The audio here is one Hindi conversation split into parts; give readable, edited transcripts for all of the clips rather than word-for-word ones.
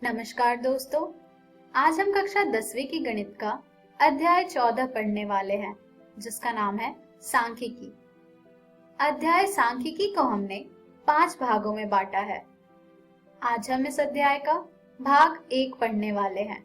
नमस्कार दोस्तों, आज हम कक्षा 10वीं की गणित का अध्याय 14 पढ़ने वाले हैं, जिसका नाम है सांख्यिकी। अध्याय सांख्यिकी को हमने 5 भागों में बांटा है। आज हम इस अध्याय का भाग 1 पढ़ने वाले हैं।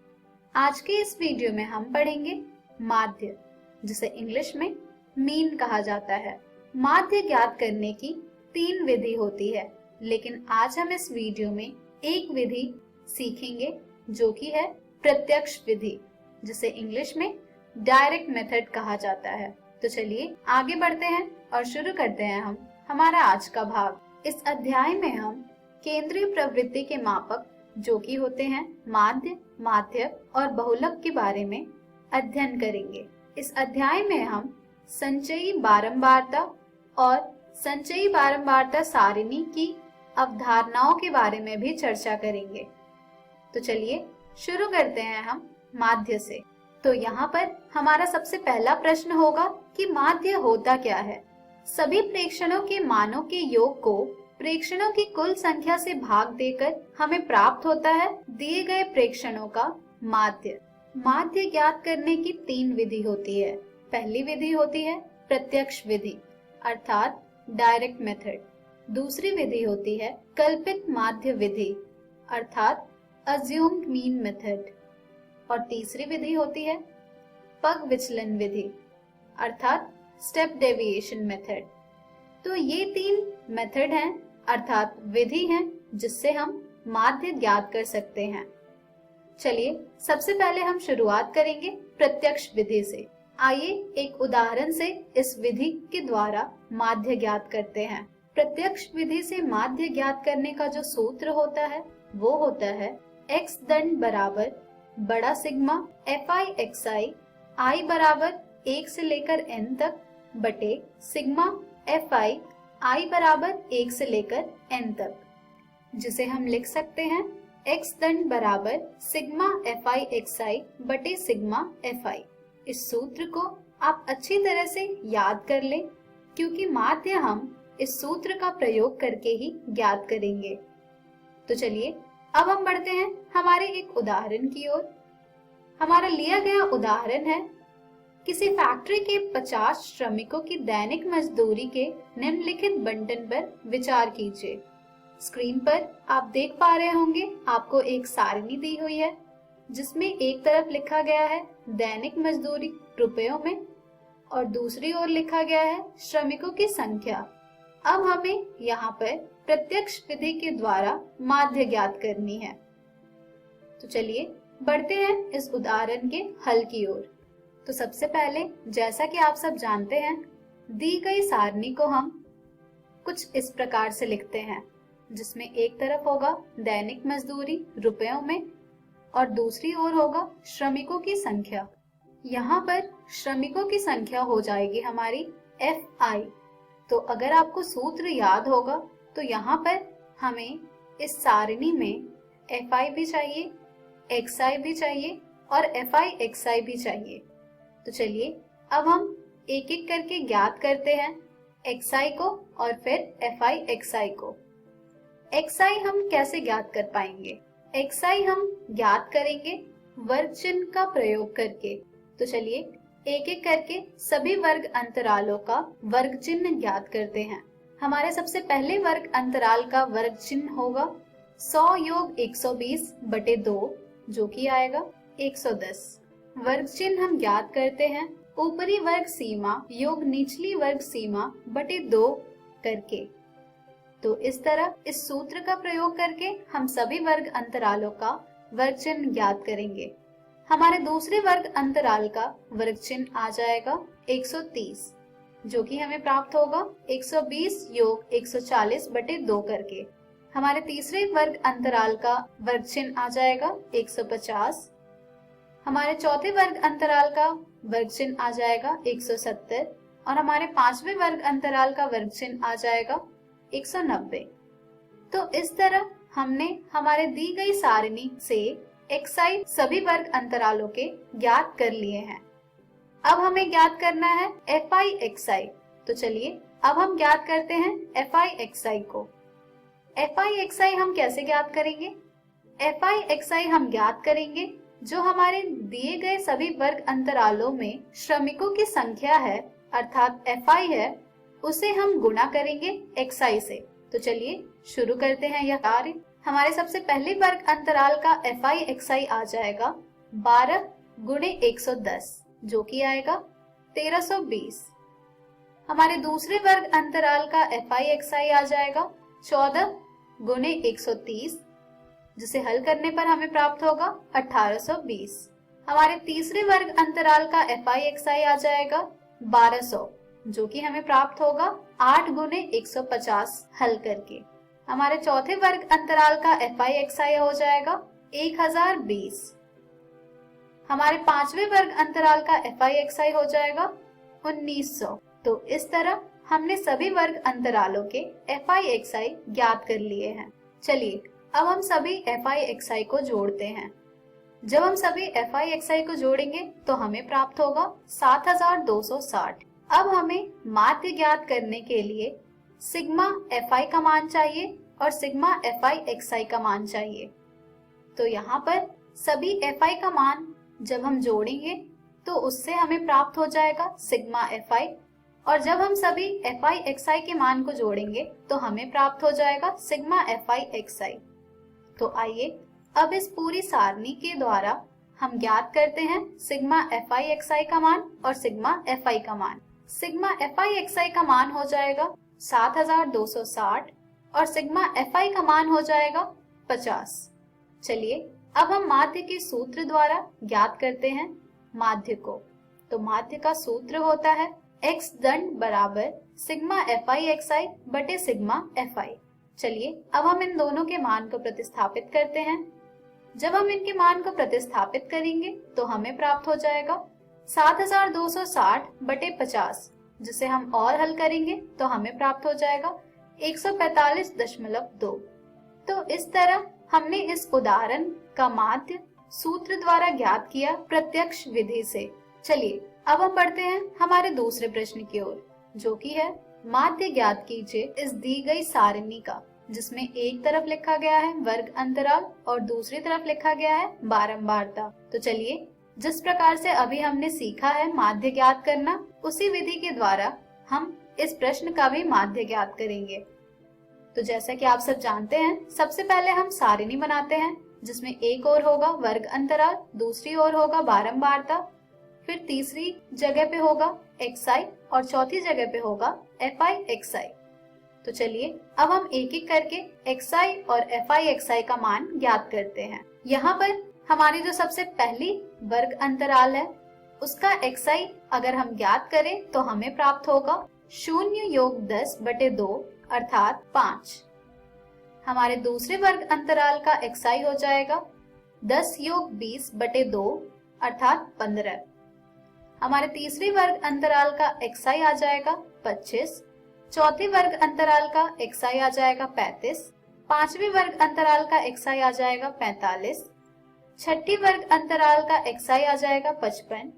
आज के इस वीडियो में हम पढ़ेंगे माध्य, जिसे इंग्लिश में मीन कहा जाता है। माध्य ज्ञात करने की 3 विधि होती है, लेकिन आज हम इस वीडियो में एक विधि सीखेंगे जो कि है प्रत्यक्ष विधि, जिसे इंग्लिश में डायरेक्ट मेथड कहा जाता है। तो चलिए आगे बढ़ते हैं और शुरू करते हैं हम हमारा आज का भाग। इस अध्याय में हम केंद्रीय प्रवृत्ति के मापक जो कि होते हैं माध्य, माध्यक और बहुलक के बारे में अध्ययन करेंगे। इस अध्याय में हम संचयी बारंबारता और संचयी बारंबारता सारिणी की अवधारणाओं के बारे में भी चर्चा करेंगे। तो चलिए शुरू करते हैं हम माध्य से। तो यहाँ पर हमारा सबसे पहला प्रश्न होगा कि माध्य होता क्या है। सभी प्रेक्षणों के मानों के योग को प्रेक्षणों की कुल संख्या से भाग देकर हमें प्राप्त होता है दिए गए प्रेक्षणों का माध्य। माध्य ज्ञात करने की 3 विधि होती है। पहली विधि होती है प्रत्यक्ष विधि अर्थात डायरेक्ट मेथड। दूसरी विधि होती है कल्पित माध्य विधि अर्थात अज्यूम्ड मीन मेथड। और तीसरी विधि होती है पग विचलन विधि अर्थात स्टेप डेविएशन मेथड। तो ये 3 मेथड हैं अर्थात विधि हैं जिससे हम माध्य ज्ञात कर सकते हैं। चलिए सबसे पहले हम शुरुआत करेंगे प्रत्यक्ष विधि से। आइए एक उदाहरण से इस विधि के द्वारा माध्य ज्ञात करते हैं। प्रत्यक्ष विधि से माध्य ज्ञात करने का जो सूत्र होता है वो होता है x दंड बराबर बड़ा सिग्मा fi xi i बराबर 1 से लेकर n तक बटे सिग्मा fi i बराबर 1 से लेकर n तक, जिसे हम लिख सकते हैं x दंड बराबर सिग्मा fi xi बटे सिग्मा fi। इस सूत्र को आप अच्छी तरह से याद कर लें, क्योंकि माध्य हम इस सूत्र का प्रयोग करके ही ज्ञात करेंगे। तो चलिए अब हम बढ़ते हैं हमारे एक उदाहरण की ओर। हमारा लिया गया उदाहरण है किसी फैक्ट्री के 50 श्रमिकों की दैनिक मजदूरी के निम्नलिखित बंटन पर विचार कीजिए। स्क्रीन पर आप देख पा रहे होंगे आपको एक सारणी दी हुई है, जिसमें एक तरफ लिखा गया है दैनिक मजदूरी रुपयों में और दूसरी ओर लिखा गया है श्रमिकों की संख्या। अब हमें यहाँ पर प्रत्यक्ष विधि के द्वारा माध्य ज्ञात करनी है। तो चलिए बढ़ते हैं इस उदाहरण के हल की ओर। तो सबसे पहले जैसा कि आप सब जानते हैं, दी गई सारणी को हम कुछ इस प्रकार से लिखते हैं, जिसमें एक तरफ होगा दैनिक मजदूरी रुपयों में और दूसरी ओर होगा श्रमिकों की संख्या। यहाँ पर श्रमिकों की संख्या हो जाएगी हमारी fi। तो अगर आपको सूत्र याद होगा तो यहाँ पर हमें इस सारणी में fi भी चाहिए, xi भी चाहिए और fi xi भी चाहिए। तो चलिए अब हम एक एक करके ज्ञात करते हैं xi को और फिर fi xi को। xi हम कैसे ज्ञात कर पाएंगे? xi हम ज्ञात करेंगे वर्ग चिन्ह का प्रयोग करके। तो चलिए एक एक करके सभी वर्ग अंतरालों का वर्ग चिन्ह ज्ञात करते हैं। हमारे सबसे पहले वर्ग अंतराल का वर्ग चिन्ह होगा 100 योग 120 बटे 2, जो कि आएगा 110। वर्ग चिन्ह हम ज्ञात करते हैं ऊपरी वर्ग सीमा योग निचली वर्ग सीमा बटे 2 करके। तो इस तरह इस सूत्र का प्रयोग करके हम सभी वर्ग अंतरालों का वर्ग चिन्ह ज्ञात करेंगे। हमारे दूसरे वर्ग अंतराल का वर्ग चिन्ह आ जाएगा 130, जो कि हमें प्राप्त होगा 120 योग 140 बटे 2 करके। हमारे तीसरे वर्ग अंतराल का वर्ग चिन्ह आ जाएगा 150। हमारे चौथे वर्ग अंतराल का वर्ग चिन्ह आ जाएगा 170 और हमारे पांचवें वर्ग अंतराल का वर्ग चिन्ह आ जाएगा 190। तो इस तरह हमने हमारे दी गई सारणी से xi सभी वर्ग अंतरालों के ज्ञात कर लिए हैं। अब हमें ज्ञात करना है fi xi। तो चलिए अब हम ज्ञात करते हैं fi xi को। fi xi हम कैसे ज्ञात करेंगे? एफ आई एक्स आई हम ज्ञात करेंगे जो हमारे दिए गए सभी वर्ग अंतरालों में श्रमिकों की संख्या है अर्थात एफ आई है, उसे हम गुणा करेंगे एक्स आई से। तो चलिए शुरू करते हैं यह कार्य। हमारे सबसे पहले वर्ग अंतराल का एफ आई एक्स आई आ जाएगा 12 गुणे 110 जो कि आएगा 1320। हमारे दूसरे वर्ग अंतराल का एफ आई एक्स आई आ जाएगा 14 गुणे 130 जिसे हल करने पर हमें प्राप्त होगा 1820। हमारे तीसरे वर्ग अंतराल का एफ आई एक्स आई आ जाएगा 1200 जो कि हमें प्राप्त होगा 8 गुणे 150 हल करके। हमारे चौथे वर्ग अंतराल का एफ आई एक्स आई हो जाएगा 1020। हमारे पांचवे वर्ग अंतराल का एफ आई एक्स आई हो जाएगा 1900। तो इस तरह हमने सभी वर्ग अंतरालों के एफ आई एक्स आई ज्ञात कर लिए हैं। चलिए अब हम सभी एफ आई एक्स आई को जोड़ते हैं। जब हम सभी एफ आई एक्स आई को जोड़ेंगे तो हमें प्राप्त होगा 7260। अब हमें माध्य ज्ञात करने के लिए सिग्मा एफ आई का मान चाहिए और सिग्मा एफ आई एक्स आई का मान चाहिए। तो यहाँ पर सभी एफ आई का मान जब हम जोड़ेंगे तो उससे हमें प्राप्त हो जाएगा सिग्मा एफ आई, और जब हम सभी एफ आई एक्स आई के मान को जोड़ेंगे तो हमें प्राप्त हो जाएगा सिग्मा एफ आई एक्स आई। तो आइए अब इस पूरी सारणी के द्वारा हम ज्ञात करते हैं सिग्मा एफ आई एक्स आई का मान और सिग्मा एफ आई का मान। सिग्मा एफ आई एक्स आई का मान हो जाएगा 7260 और सिग्मा एफ आई का मान हो जाएगा 50। चलिए अब हम माध्य के सूत्र द्वारा ज्ञात करते हैं माध्य को। तो माध्य का सूत्र होता है x दंड बराबर सिग्मा एफ आई एक्स आई बटे सिग्मा एफ आई। चलिए अब हम इन दोनों के मान को प्रतिस्थापित करते हैं। जब हम इनके मान को प्रतिस्थापित करेंगे तो हमें प्राप्त हो जाएगा 7260 बटे 50, जिसे हम और हल करेंगे तो हमें प्राप्त हो जाएगा 145.2। तो इस तरह हमने इस उदाहरण का माध्य सूत्र द्वारा ज्ञात किया प्रत्यक्ष विधि से। चलिए अब हम बढ़ते हैं हमारे दूसरे प्रश्न की ओर, जो कि है माध्य ज्ञात कीजिए इस दी गई सारणी का, जिसमें एक तरफ लिखा गया है वर्ग अंतराल और दूसरी तरफ लिखा गया है बारंबारता। तो चलिए जिस प्रकार से अभी हमने सीखा है माध्य ज्ञात करना, उसी विधि के द्वारा हम इस प्रश्न का भी माध्य ज्ञात करेंगे। तो जैसा कि आप सब जानते हैं, सबसे पहले हम सारणी बनाते हैं जिसमें एक ओर होगा वर्ग अंतराल, दूसरी ओर होगा बारंबारता, फिर तीसरी जगह पे होगा एक्स आई और चौथी जगह पे होगा एफ आई एक्स आई। तो चलिए अब हम एक एक करके एक्स आई और एफ आई एक्स आई का मान ज्ञात करते हैं। यहाँ पर हमारी जो सबसे पहली वर्ग अंतराल है उसका एक्स आई अगर हम ज्ञात करें तो हमें प्राप्त होगा 0 योग 10 बटे 2 अर्थात 5। हमारे दूसरे वर्ग अंतराल का एक्स आई हो जाएगा 10 योग 20 बटे 2 अर्थात 15। हमारे तीसरे वर्ग अंतराल का एक्स आई आ जाएगा 25। चौथे वर्ग अंतराल का एक्स आई आ जाएगा 35। पांचवे वर्ग अंतराल का एक्स आई आ जाएगा 45। छठी वर्ग अंतराल का एक्स आई आ जाएगा 55।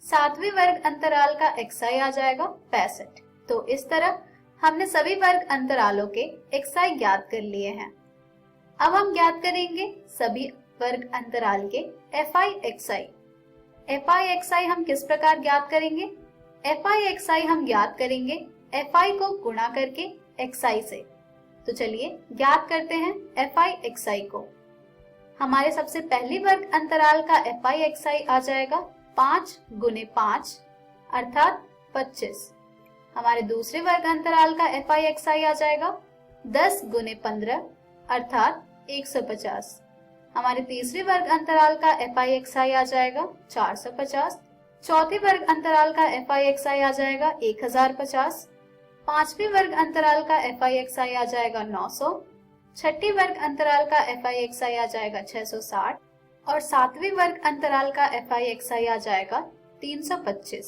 सातवें वर्ग अंतराल का एक्स आई आ जाएगा 65। तो इस तरह हमने सभी वर्ग अंतरालों के एक्स आई ज्ञात कर लिए हैं। अब हम ज्ञात करेंगे सभी वर्ग अंतराल के F I X I. F I X I हम किस प्रकार ज्ञात करेंगे? एफ आई एक्स आई हम ज्ञात करेंगे एफ आई को गुणा करके एक्स आई से। तो चलिए ज्ञात करते हैं एफ आई एक्स आई को। हमारे सबसे पहली वर्ग अंतराल का एफ आई एक्स आई आ जाएगा 5 गुने 5 अर्थात 25। हमारे दूसरे वर्ग अंतराल का एफ आई एक्स आई आ जाएगा 10 गुने 15 अर्थात 150। हमारे तीसरे वर्ग अंतराल का एफ आई एक्स आई आ जाएगा 450। चौथे वर्ग अंतराल का एफ आई एक्स आई आ जाएगा 1050। पांचवें वर्ग अंतराल का एफ आई एक्स आई आ जाएगा 900। छठी वर्ग अंतराल का एफ आई एक्स आई आ जाएगा 660 और सातवें वर्ग अंतराल का एफ आई एक्स आई आ जाएगा 325।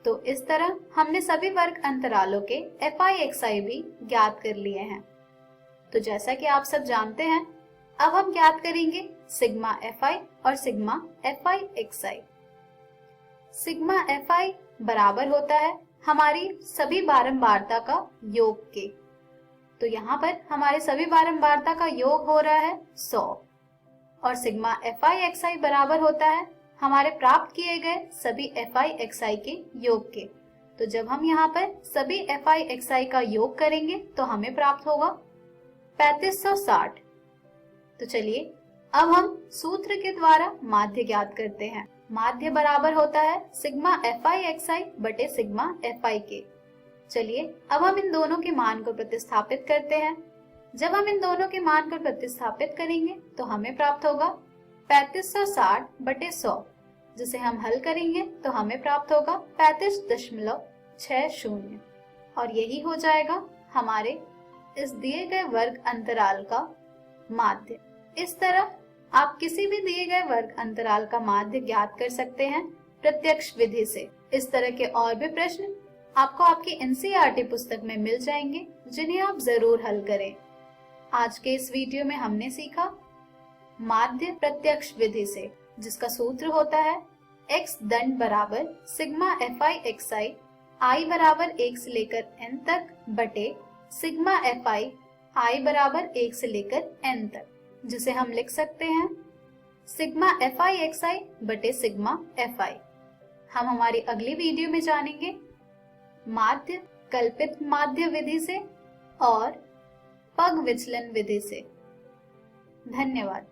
तो इस तरह हमने सभी वर्ग अंतरालों के एफ आई एक्स आई भी ज्ञात कर लिए हैं। तो जैसा कि आप सब जानते हैं, अब हम ज्ञात करेंगे सिग्मा एफ आई और sigma F I X I. Sigma F I बराबर होता है हमारी सभी बारंबारता का योग के। तो यहाँ पर हमारे सभी बारंबारता का योग हो रहा है 100 और सिग्मा FI/XI बराबर होता है हमारे प्राप्त किए गए सभी FI/XI के योग के। तो जब हम यहाँ पर सभी FI/XI का योग करेंगे तो हमें प्राप्त होगा 3560। तो चलिए अब हम सूत्र के द्वारा माध्य ज्ञात करते हैं। माध्य बराबर होता है सिग्मा FI/XI बटे सिग्मा FI के। चलिए अब हम इन दोनों के मान को प्रतिस्थापित करते हैं। जब हम इन दोनों के मान को प्रतिस्थापित करेंगे तो हमें प्राप्त होगा 3560 बटे 100, जिसे हम हल करेंगे तो हमें प्राप्त होगा 35.60 और यही हो जाएगा हमारे इस दिए गए वर्ग अंतराल का माध्य। इस तरह आप किसी भी दिए गए वर्ग अंतराल का माध्य ज्ञात कर सकते हैं प्रत्यक्ष विधि से। इस तरह के और भी प्रश्न आपको आपकी NCERT पुस्तक में मिल जाएंगे, जिन्हें आप जरूर हल करें। आज के इस वीडियो में हमने सीखा माध्य प्रत्यक्ष विधि से, जिसका सूत्र होता है x दंड बराबर सिग्मा FI/XI i बराबर 1 से लेकर n तक बटे सिग्मा FI i बराबर 1 से लेकर n तक, जिसे हम लिख सकते हैं सिग्मा FI/XI बटे सिग्मा FI। हम हमारी अगली वीडियो में जानेंगे माध्य कल्पित माध्य विधि से और पग विचलन विधि से। धन्यवाद।